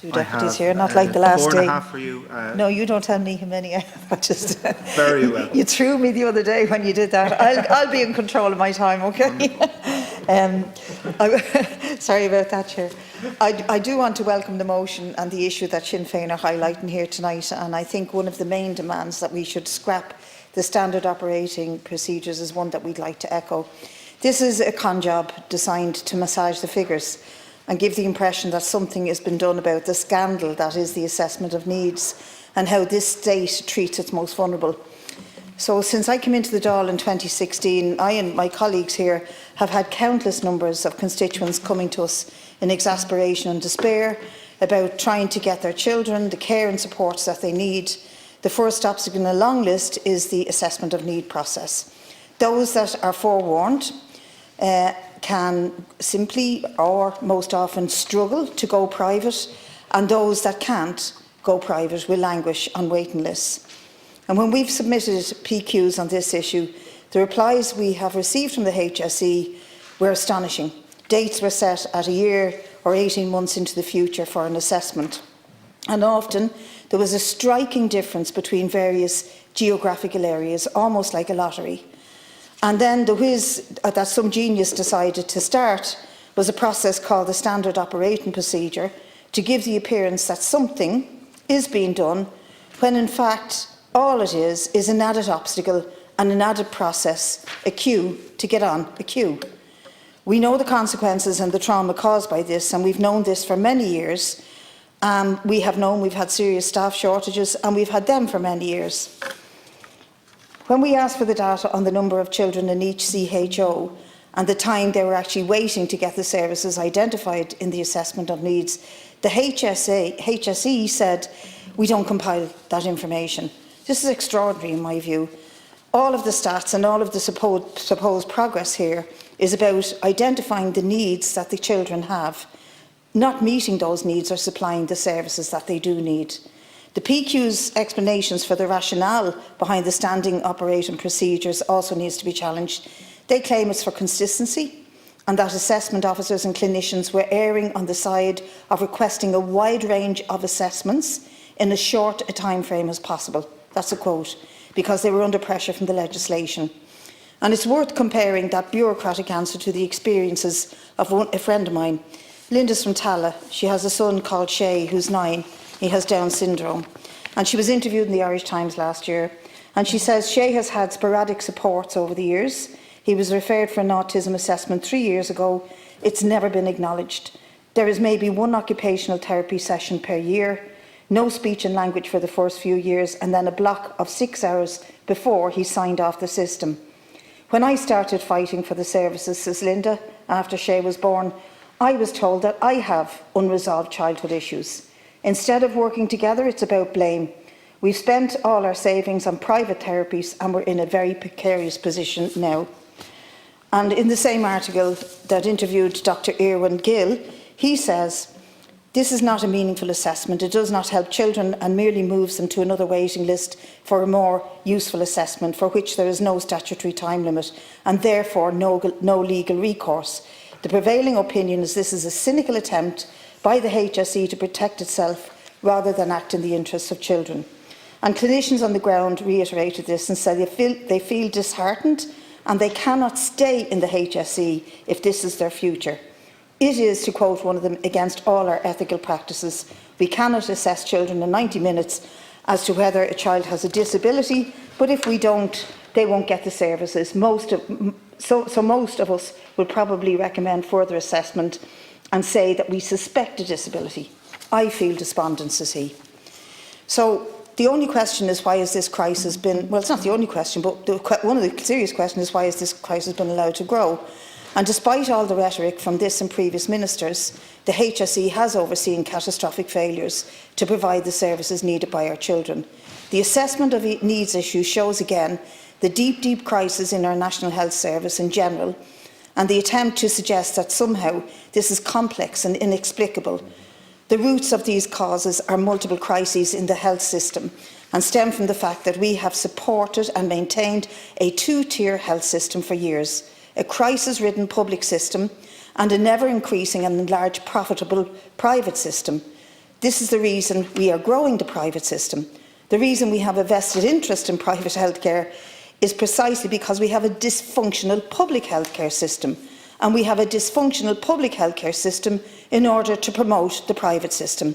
Two deputies here, not like the last day. 4.5 for you. No, you don't tell me how many I have. I just Very well. You threw me the other day when you did that. I'll be in control of my time, okay? Sorry about that, Chair. I do want to welcome the motion and the issue that Sinn Féin are highlighting here tonight, and I think one of the main demands that we should scrap the standard operating procedures is one that we'd like to echo. This is a con job designed to massage the figures and give the impression that something has been done about the scandal that is the assessment of needs and how this state treats its most vulnerable. So since I came into the Dáil in 2016, I and my colleagues here have had countless numbers of constituents coming to us in exasperation and despair about trying to get their children the care and supports that they need. The first obstacle in a long list is the assessment of need process. Those that are forewarned can simply or most often struggle to go private, and those that can't go private will languish on waiting lists. And when we've submitted PQs on this issue, the replies we have received from the HSE were astonishing. Dates were set at a year or 18 months into the future for an assessment. And often there was a striking difference between various geographical areas, almost like a lottery. And then the whiz that some genius decided to start was a process called the standard operating procedure to give the appearance that something is being done when in fact all it is an added obstacle and an added process, a queue to get on, a queue. We know the consequences and the trauma caused by this, and we've known this for many years. We have known we've had serious staff shortages, and we've had them for many years. When we asked for the data on the number of children in each CHO and the time they were actually waiting to get the services identified in the assessment of needs, the HSE said, we don't compile that information. This is extraordinary in my view. All of the stats and all of the supposed progress here is about identifying the needs that the children have, not meeting those needs or supplying the services that they do need. The PQ's explanations for the rationale behind the standing operating procedures also needs to be challenged. They claim it's for consistency and that assessment officers and clinicians were erring on the side of requesting a wide range of assessments in as short a time frame as possible. That's a quote, because they were under pressure from the legislation. And it's worth comparing that bureaucratic answer to the experiences of a friend of mine. Linda's from Tala. She has a son called Shay, who's 9. He has Down syndrome. And she was interviewed in the Irish Times last year. And she says Shay has had sporadic supports over the years. He was referred for an autism assessment 3 years ago. It's never been acknowledged. There is maybe one occupational therapy session per year, no speech and language for the first few years, and then a block of 6 hours before he signed off the system. When I started fighting for the services, says Linda, after Shay was born, I was told that I have unresolved childhood issues. Instead of working together, it's about blame. We've spent all our savings on private therapies and we're in a very precarious position now. And in the same article that interviewed Dr. Irwin Gill, he says, this is not a meaningful assessment. It does not help children and merely moves them to another waiting list for a more useful assessment for which there is no statutory time limit and therefore no legal recourse. The prevailing opinion is this is a cynical attempt by the HSE to protect itself rather than act in the interests of children. And clinicians on the ground reiterated this and said they feel disheartened and they cannot stay in the HSE if this is their future. It is, to quote one of them, against all our ethical practices. We cannot assess children in 90 minutes as to whether a child has a disability, but if we don't, they won't get the services. Most of us will probably recommend further assessment and say that we suspect a disability. I feel despondent, says he. So the only question is, why has this crisis been, well, it's not the only question, but one of the serious questions is, why has this crisis been allowed to grow? And despite all the rhetoric from this and previous ministers, the HSE has overseen catastrophic failures to provide the services needed by our children. The assessment of needs issue shows again the deep, deep crisis in our National Health Service in general, and the attempt to suggest that somehow this is complex and inexplicable. The roots of these causes are multiple crises in the health system and stem from the fact that we have supported and maintained a two-tier health system for years, a crisis-ridden public system and an ever-increasing and enlarged profitable private system. This is the reason we are growing the private system. The reason we have a vested interest in private healthcare is precisely because we have a dysfunctional public healthcare system, and we have a dysfunctional public healthcare system in order to promote the private system.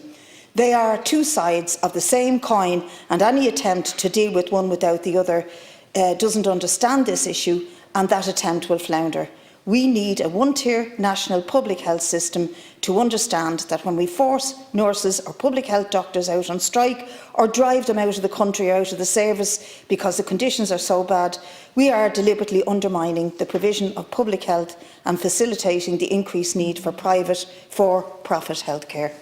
They are two sides of the same coin, and any attempt to deal with one without the other doesn't understand this issue, and that attempt will flounder. We need a one-tier national public health system to understand that when we force nurses or public health doctors out on strike or drive them out of the country or out of the service because the conditions are so bad, we are deliberately undermining the provision of public health and facilitating the increased need for private, for-profit healthcare.